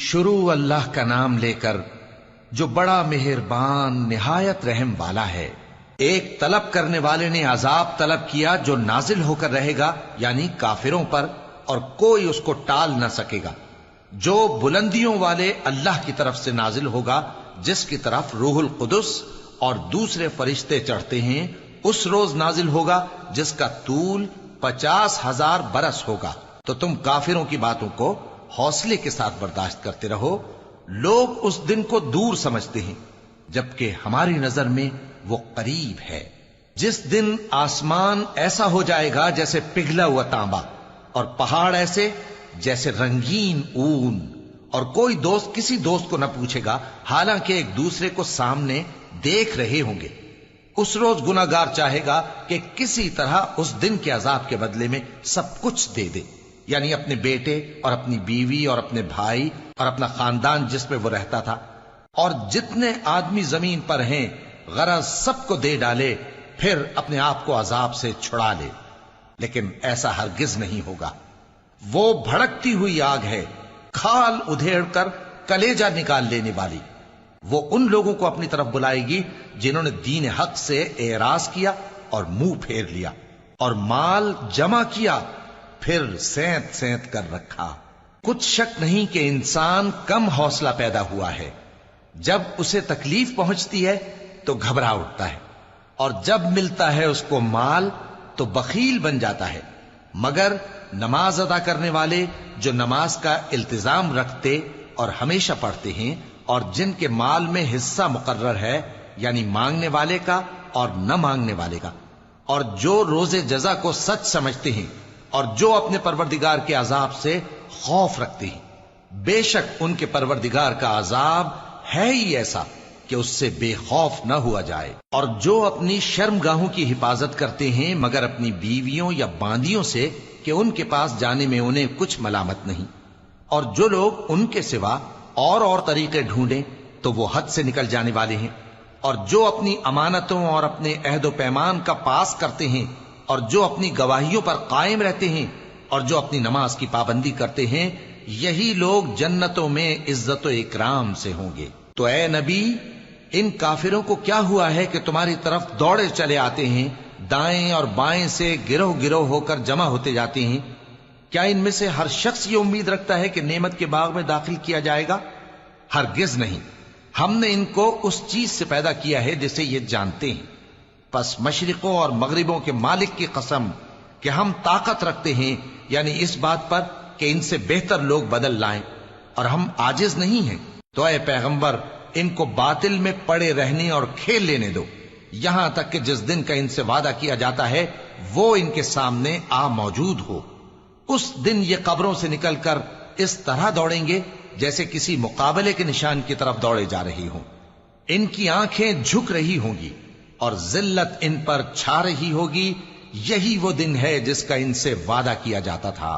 شروع اللہ کا نام لے کر جو بڑا مہربان نہایت رحم والا ہے۔ ایک طلب کرنے والے نے عذاب طلب کیا جو نازل ہو کر رہے گا، یعنی کافروں پر، اور کوئی اس کو ٹال نہ سکے گا۔ جو بلندیوں والے اللہ کی طرف سے نازل ہوگا، جس کی طرف روح القدس اور دوسرے فرشتے چڑھتے ہیں، اس روز نازل ہوگا جس کا طول 50,000 برس ہوگا۔ تو تم کافروں کی باتوں کو حوصلے کے ساتھ برداشت کرتے رہو۔ لوگ اس دن کو دور سمجھتے ہیں، جبکہ ہماری نظر میں وہ قریب ہے۔ جس دن آسمان ایسا ہو جائے گا جیسے پگھلا ہوا تانبا، اور پہاڑ ایسے جیسے رنگین اون، اور کوئی دوست کسی دوست کو نہ پوچھے گا، حالانکہ ایک دوسرے کو سامنے دیکھ رہے ہوں گے۔ اس روز گناہگار چاہے گا کہ کسی طرح اس دن کے عذاب کے بدلے میں سب کچھ دے دے، یعنی اپنے بیٹے اور اپنی بیوی اور اپنے بھائی اور اپنا خاندان جس میں وہ رہتا تھا، اور جتنے آدمی زمین پر ہیں، غرض سب کو دے ڈالے، پھر اپنے آپ کو عذاب سے چھڑا لے۔ لیکن ایسا ہرگز نہیں ہوگا۔ وہ بھڑکتی ہوئی آگ ہے، کھال ادھیڑ کر کلیجہ نکال لینے والی۔ وہ ان لوگوں کو اپنی طرف بلائے گی جنہوں نے دین حق سے اعراض کیا اور منہ پھیر لیا، اور مال جمع کیا پھر سینت سینت کر رکھا۔ کچھ شک نہیں کہ انسان کم حوصلہ پیدا ہوا ہے۔ جب اسے تکلیف پہنچتی ہے تو گھبرا اٹھتا ہے، اور جب ملتا ہے اس کو مال تو بخیل بن جاتا ہے۔ مگر نماز ادا کرنے والے جو نماز کا التزام رکھتے اور ہمیشہ پڑھتے ہیں، اور جن کے مال میں حصہ مقرر ہے، یعنی مانگنے والے کا اور نہ مانگنے والے کا، اور جو روز جزا کو سچ سمجھتے ہیں، اور جو اپنے پروردگار کے عذاب سے خوف رکھتے ہیں، بے شک ان کے پروردگار کا عذاب ہے ہی ایسا کہ اس سے بے خوف نہ ہوا جائے۔ اور جو اپنی شرمگاہوں کی حفاظت کرتے ہیں مگر اپنی بیویوں یا باندیوں سے کہ ان کے پاس جانے میں انہیں کچھ ملامت نہیں، اور جو لوگ ان کے سوا اور طریقے ڈھونڈیں تو وہ حد سے نکل جانے والے ہیں، اور جو اپنی امانتوں اور اپنے عہد و پیمان کا پاس کرتے ہیں، اور جو اپنی گواہیوں پر قائم رہتے ہیں، اور جو اپنی نماز کی پابندی کرتے ہیں، یہی لوگ جنتوں میں عزت و اکرام سے ہوں گے۔ تو اے نبی، ان کافروں کو کیا ہوا ہے کہ تمہاری طرف دوڑے چلے آتے ہیں، دائیں اور بائیں سے گروہ گروہ ہو کر جمع ہوتے جاتے ہیں؟ کیا ان میں سے ہر شخص یہ امید رکھتا ہے کہ نعمت کے باغ میں داخل کیا جائے گا؟ ہرگز نہیں۔ ہم نے ان کو اس چیز سے پیدا کیا ہے جسے یہ جانتے ہیں۔ پس مشرقوں اور مغربوں کے مالک کی قسم کہ ہم طاقت رکھتے ہیں، یعنی اس بات پر کہ ان سے بہتر لوگ بدل لائیں، اور ہم عاجز نہیں ہیں۔ تو اے پیغمبر، ان کو باطل میں پڑے رہنے اور کھیل لینے دو، یہاں تک کہ جس دن کا ان سے وعدہ کیا جاتا ہے وہ ان کے سامنے آ موجود ہو۔ اس دن یہ قبروں سے نکل کر اس طرح دوڑیں گے جیسے کسی مقابلے کے نشان کی طرف دوڑے جا رہی ہوں۔ ان کی آنکھیں جھک رہی ہوں گی اور ذلت ان پر چھا رہی ہوگی۔ یہی وہ دن ہے جس کا ان سے وعدہ کیا جاتا تھا۔